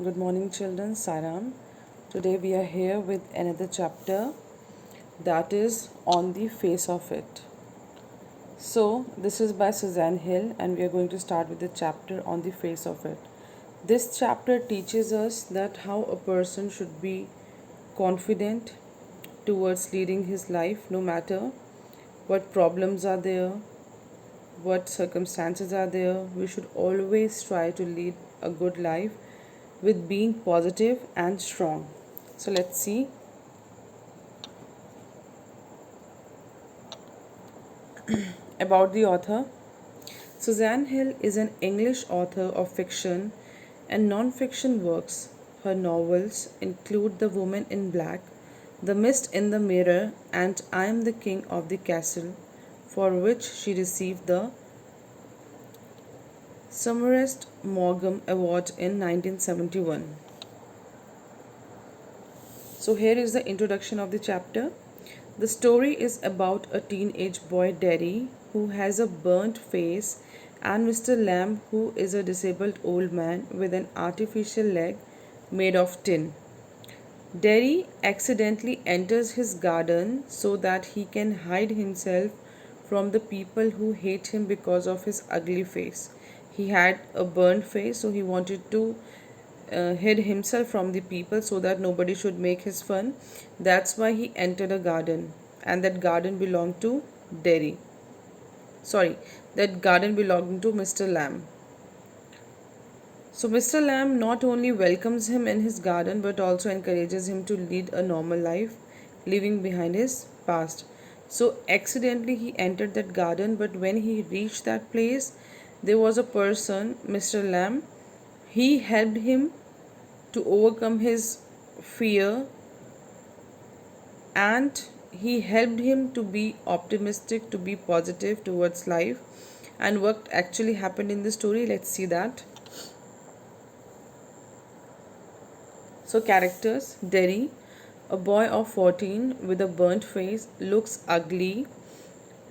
Good morning, children. Saram. Today we are here with another chapter that is On the Face of It. So, this is by Suzanne Hill, and we are going to start with the chapter On the Face of It. This chapter teaches us that how a person should be confident towards leading his life no matter what problems are there, what circumstances are there. We should always try to lead a good life with being positive and strong. So let's see. About the author. Suzanne Hill is an English author of fiction and non-fiction works. Her novels include The Woman in Black, The Mist in the Mirror, and I Am the King of the Castle, for which she received the Somerset Maugham Award in 1971. So here is the introduction of the chapter. The story is about a teenage boy, Derry, who has a burnt face, and Mr. Lamb, who is a disabled old man with an artificial leg made of tin. Derry accidentally enters his garden so that he can hide himself from the people who hate him because of his ugly face. He had a burnt face, so he wanted to hid himself from the people so that nobody should make his fun. That's why he entered a garden, and that garden belonged to Derry. Sorry, that garden belonged to Mr. Lamb. So Mr. Lamb not only welcomes him in his garden but also encourages him to lead a normal life, leaving behind his past. So accidentally he entered that garden, but when he reached that place, there was a person, Mr. Lamb. He helped him to overcome his fear, and he helped him to be optimistic, to be positive towards life. And what actually happened in the story, let's see that. So characters: Derry, a boy of 14 with a burnt face, looks ugly,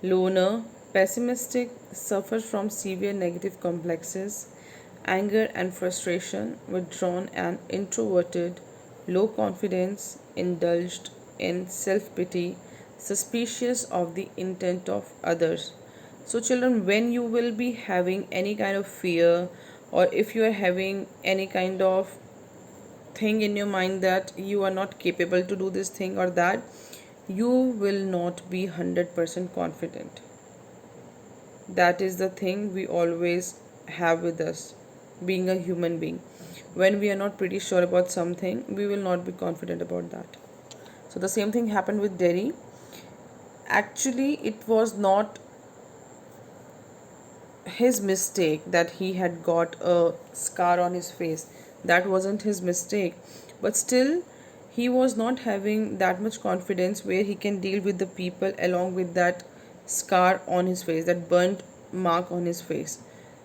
loner, pessimistic, suffers from severe negative complexes, anger and frustration, withdrawn and introverted, low confidence, indulged in self pity, suspicious of the intent of others. So, children, when you will be having any kind of fear, or if you are having any kind of thing in your mind that you are not capable to do this thing or that, you will not be 100% confident. That is the thing we always have with us, being a human being. When we are not pretty sure about something, we will not be confident about that. So the same thing happened with Derry. Actually, it was not his mistake that he had got a scar on his face. That wasn't his mistake. But still, he was not having that much confidence where he can deal with the people along with that scar on his face, that burnt mark on his face.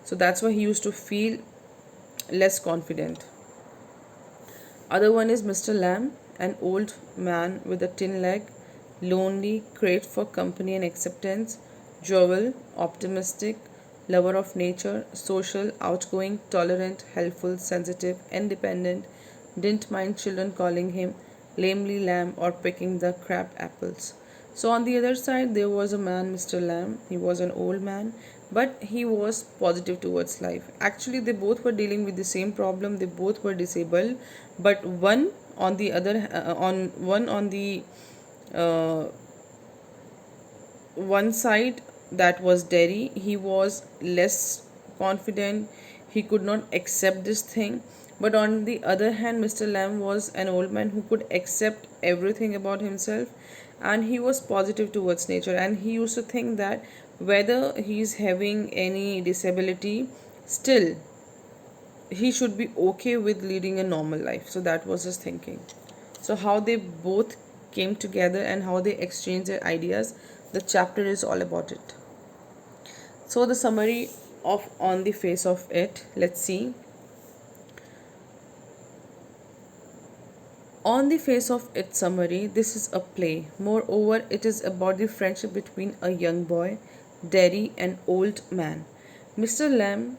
So that's why he used to feel less confident. Other one is Mr. Lamb, an old man with a tin leg, lonely, craved for company and acceptance, jovial, optimistic, lover of nature, social, outgoing, tolerant, helpful, sensitive, independent, didn't mind children calling him lamely lamb or picking the crab apples. So on the other side, there was a man, Mr. Lamb. He was an old man, but he was positive towards life. Actually, they both were dealing with the same problem. They both were disabled, but on the uh, one side, that was Derry, he was less confident. He could not accept this thing. But on the other hand, Mr. Lamb was an old man who could accept everything about himself, and he was positive towards nature, and he used to think that whether he's having any disability, still he should be okay with leading a normal life. So that was his thinking. So how they both came together and how they exchanged their ideas, the chapter is all about it. So the summary of On the Face of It, let's see. On the Face of It summary, this is a play. Moreover, it is about the friendship between a young boy, Derry, and old man. Mr. Lamb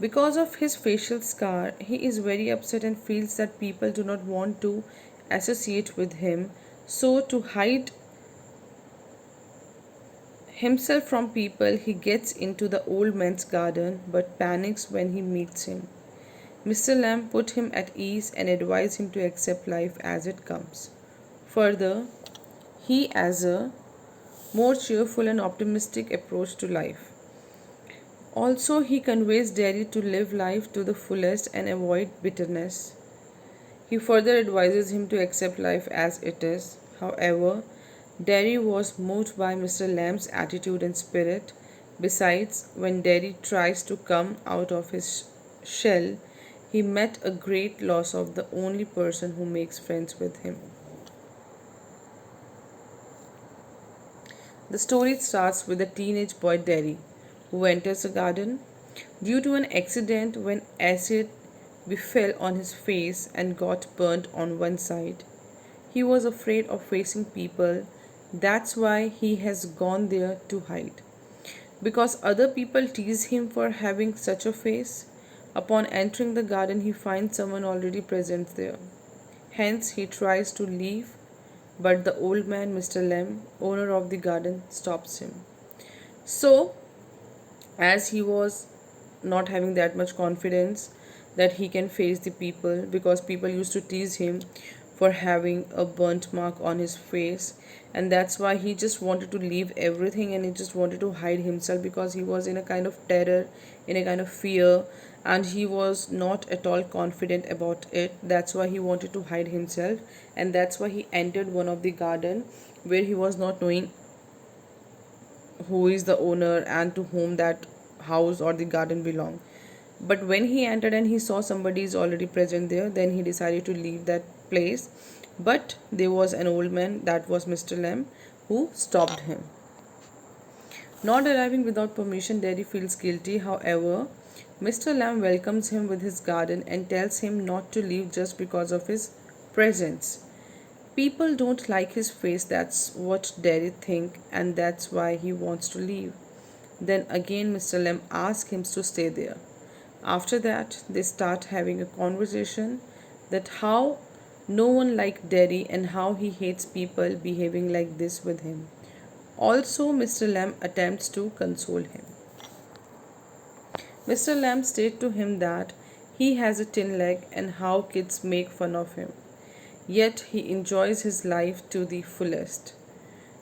Because of his facial scar, he is very upset and feels that people do not want to associate with him. So, to hide himself from people, he gets into the old man's garden but panics when he meets him. Mr. Lamb put him at ease and advised him to accept life as it comes. Further, he has a more cheerful and optimistic approach to life. Also, he conveys Derry to live life to the fullest and avoid bitterness. He further advises him to accept life as it is. However, Derry was moved by Mr. Lamb's attitude and spirit. Besides, when Derry tries to come out of his shell, he met a great loss of the only person who makes friends with him. The story starts with a teenage boy Derry who enters a garden. Due to an accident when acid befell on his face and got burnt on one side, he was afraid of facing people. That's why he has gone there to hide. Because other people tease him for having such a face, upon entering the garden he finds someone already present there. Hence he tries to leave, but the old man, Mr. Lamb, owner of the garden, stops him. So, as he was not having that much confidence that he can face the people, because people used to tease him for having a burnt mark on his face, and that's why he just wanted to leave everything and he just wanted to hide himself, because he was in a kind of terror, in a kind of fear, and he was not at all confident about it. That's why he wanted to hide himself, and that's why he entered one of the garden where he was not knowing who is the owner and to whom that house or the garden belong. But when he entered and he saw somebody is already present there, then he decided to leave that place. But there was an old man, that was Mr. Lamb, who stopped him. Not arriving without permission, Derry feels guilty. However, Mr. Lamb welcomes him with his garden and tells him not to leave just because of his presence. People don't like his face, that's what Derry thinks, and that's why he wants to leave. Then again Mr. Lamb asks him to stay there. After that, they start having a conversation that how no one liked Derry and how he hates people behaving like this with him. Also, Mr. Lamb attempts to console him. Mr. Lamb states to him that he has a tin leg and how kids make fun of him. Yet he enjoys his life to the fullest.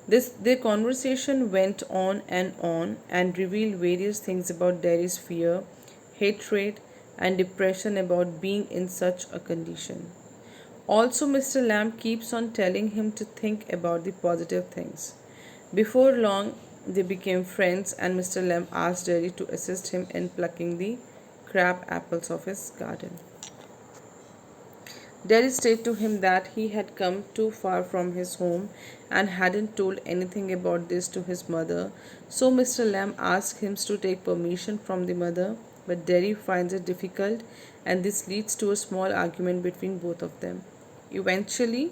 Their conversation went on and revealed various things about Derry's fear, hatred, and depression about being in such a condition. Also, Mr. Lamb keeps on telling him to think about the positive things. Before long, they became friends, and Mr. Lamb asked Derry to assist him in plucking the crab apples of his garden. Derry stated to him that he had come too far from his home and hadn't told anything about this to his mother. So Mr. Lamb asked him to take permission from the mother, but Derry finds it difficult, and this leads to a small argument between both of them. Eventually,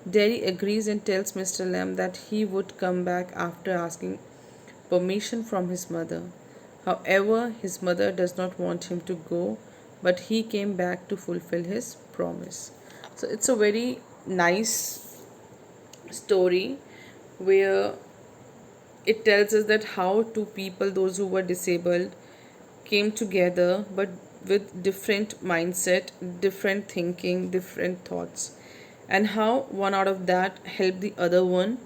Derry agrees and tells Mr. Lamb that he would come back after asking permission from his mother. However, his mother does not want him to go, but he came back to fulfill his promise. So it's a very nice story where it tells us that how two people, those who were disabled, came together but with different mindset, different thinking, different thoughts, and how one out of that helped the other one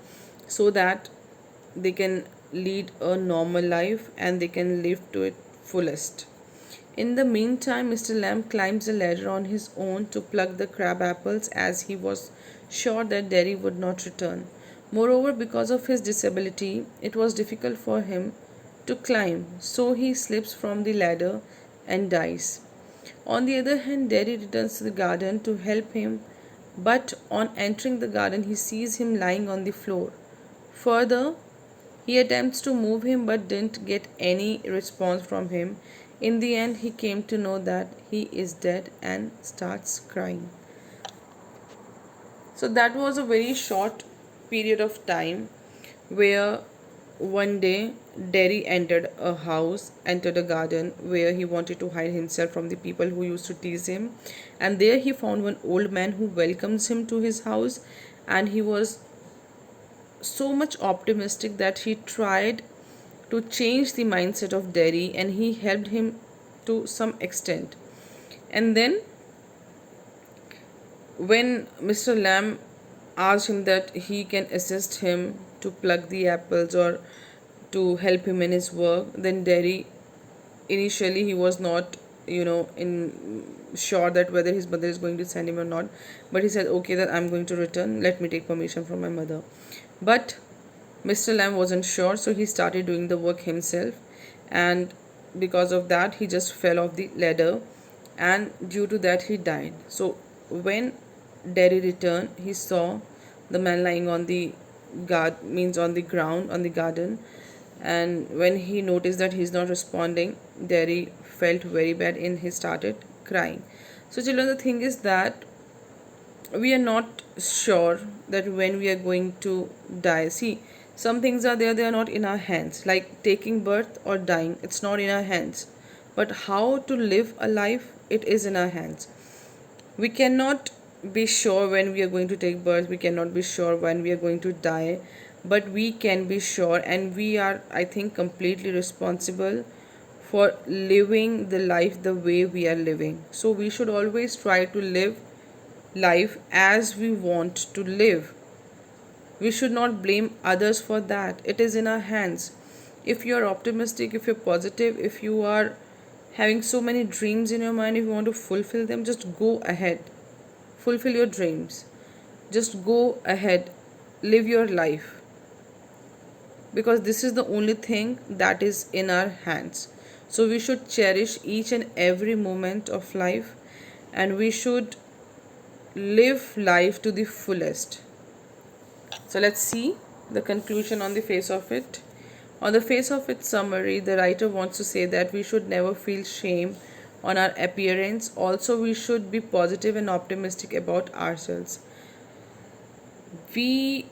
so that they can lead a normal life and they can live to it fullest. In the meantime, Mr. Lamb climbs a ladder on his own to pluck the crab apples, as he was sure that Derry would not return. Moreover, because of his disability, it was difficult for him to climb, so he slips from the ladder and dies. On the other hand, Derry returns to the garden to help him, but on entering the garden, he sees him lying on the floor. Further, he attempts to move him but didn't get any response from him. In the end, he came to know that he is dead and starts crying. So that was a very short period of time where one day Derry entered a garden where he wanted to hide himself from the people who used to tease him. And there he found one old man who welcomes him to his house. And he was so much optimistic that he tried to change the mindset of Derry, and he helped him to some extent. And then, when Mr. Lamb asked him that he can assist him to pluck the apples or to help him in his work, then Derry, initially he was not, in sure that whether his mother is going to send him or not, but he said, okay, that I'm going to return, let me take permission from my mother. But Mr. Lamb wasn't sure, so he started doing the work himself, and because of that he just fell off the ladder, and due to that he died. So when Derry returned, he saw the man lying on the on the ground on the garden. And when he noticed that he's not responding, Derry felt very bad and he started crying. So children, the thing is that we are not sure that when we are going to die. See, some things are there, they are not in our hands, like taking birth or dying, it's not in our hands. But how to live a life, it is in our hands. We cannot be sure when we are going to take birth, we cannot be sure when we are going to die, but we can be sure, and we are, I think, completely responsible for living the life the way we are living. So we should always try to live life as we want to live. We should not blame others for that. It is in our hands. If you are optimistic, if you're positive, if you are having so many dreams in your mind, if you want to fulfill them, just go ahead. Fulfill your dreams. Just go ahead. Live your life. Because this is the only thing that is in our hands. So we should cherish each and every moment of life, and we should live life to the fullest. So let's see the conclusion on the face of it. On the face of its summary, the writer wants to say that we should never feel shame on our appearance. Also, we should be positive and optimistic about ourselves. We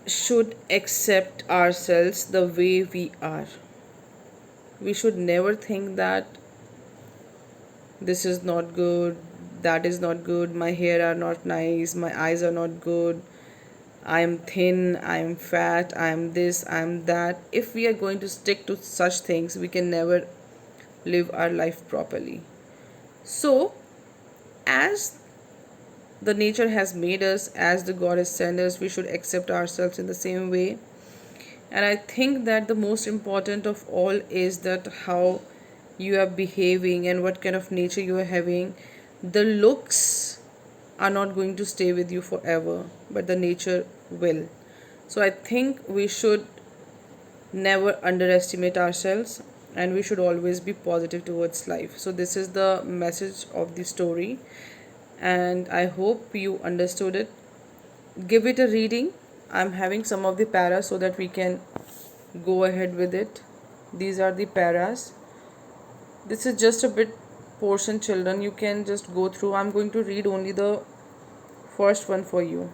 should accept ourselves the way we are. We should never think that this is not good, that is not good, my hair are not nice, my eyes are not good, I am thin, I am fat, I am this, I am that. If we are going to stick to such things, we can never live our life properly. So, as the nature has made us, as the God has sent us, we should accept ourselves in the same way. And I think that the most important of all is that how you are behaving and what kind of nature you are having. The looks are not going to stay with you forever, but the nature will. So I think we should never underestimate ourselves, and we should always be positive towards life. So this is the message of the story, and I hope you understood it. Give it a reading. I'm having some of the paras so that we can go ahead with it. These are the paras. This is just a bit portion, children. You can just go through. I'm going to read only the first one for you.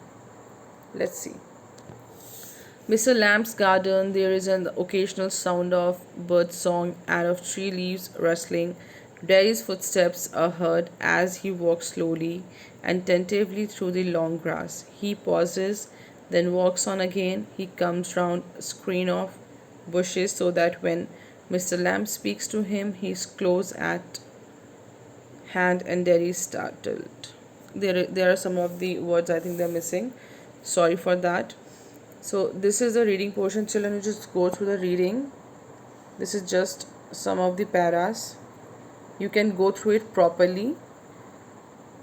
Let's see. Mr. Lamb's garden, there is an occasional sound of bird song and of tree leaves rustling. Derry's footsteps are heard as he walks slowly and tentatively through the long grass. He pauses, then walks on again. He comes round a screen of bushes so that when Mr. Lamb speaks to him, he is close at hand, and Derry is startled. There are some of the words I think they're missing. Sorry for that. So this is the reading portion, children. You just go through the reading. This is just some of the paras. You can go through it properly.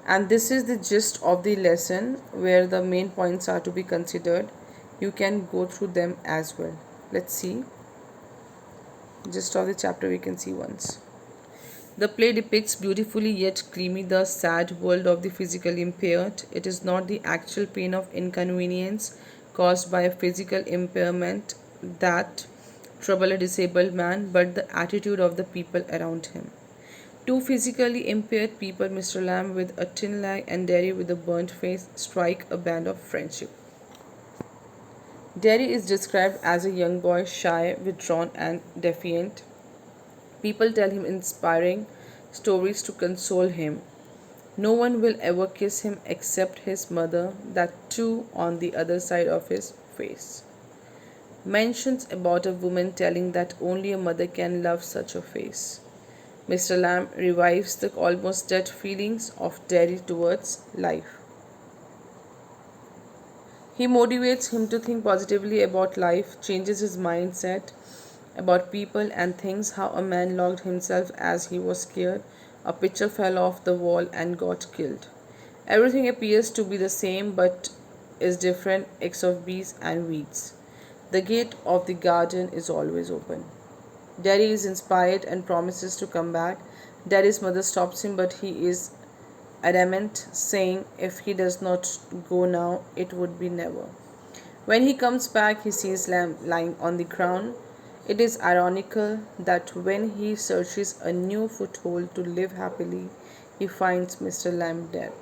And this is the gist of the lesson where the main points are to be considered. You can go through them as well. Let's see. Gist of the chapter we can see once. The play depicts beautifully yet gleamy the sad world of the physically impaired. It is not the actual pain of inconvenience caused by a physical impairment that trouble a disabled man, but the attitude of the people around him. Two physically impaired people, Mr. Lamb with a thin leg and Derry with a burnt face, strike a band of friendship. Derry is described as a young boy, shy, withdrawn, and defiant. People tell him inspiring stories to console him. No one will ever kiss him except his mother, that too on the other side of his face. Mentions about a woman telling that only a mother can love such a face. Mr. Lamb revives the almost dead feelings of Derry towards life. He motivates him to think positively about life, changes his mindset about people and things, how a man locked himself as he was scared, a picture fell off the wall and got killed. Everything appears to be the same but is different, X of bees and weeds. The gate of the garden is always open. Derry is inspired and promises to come back. Derry's mother stops him, but he is adamant, saying if he does not go now, it would be never. When he comes back, he sees Lamb lying on the ground. It is ironical that when he searches a new foothold to live happily, he finds Mr. Lamb dead.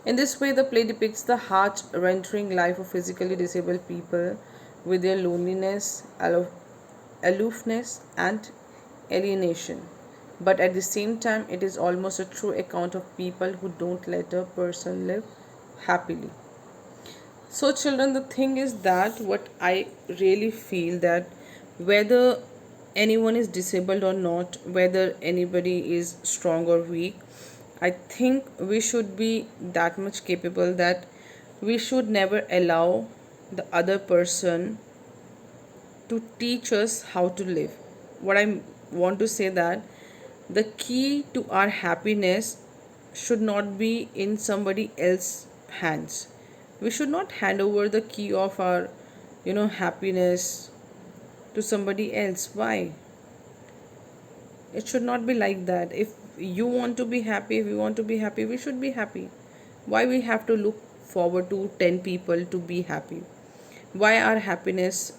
In this way, the play depicts the heart rending life of physically disabled people with their loneliness, aloofness, and alienation. But at the same time, it is almost a true account of people who don't let a person live happily. So, children, the thing is that what I really feel that whether anyone is disabled or not, whether anybody is strong or weak, I think we should be that much capable that we should never allow the other person to teach us how to live. What I want to say that the key to our happiness should not be in somebody else's hands. We should not hand over the key of our happiness to somebody else. Why? It should not be like that. If you want to be happy, if we want to be happy, we should be happy. Why we have to look forward to 10 people to be happy? Why our happiness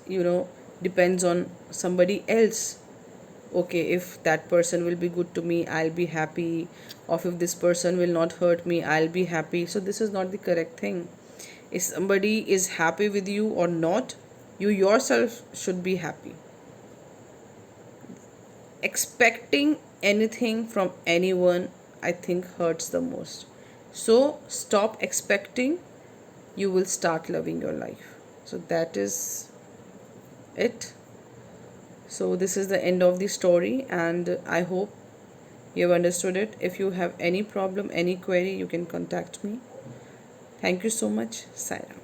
depends on somebody else? Okay, if that person will be good to me, I'll be happy. Or if this person will not hurt me, I'll be happy. So this is not the correct thing. If somebody is happy with you or not, you yourself should be happy. Expecting anything from anyone, I think, hurts the most. So stop expecting, you will start loving your life. So that is it. So this is the end of the story, and I hope you have understood it. If you have any problem, any query, you can contact me. Thank you so much. Saira.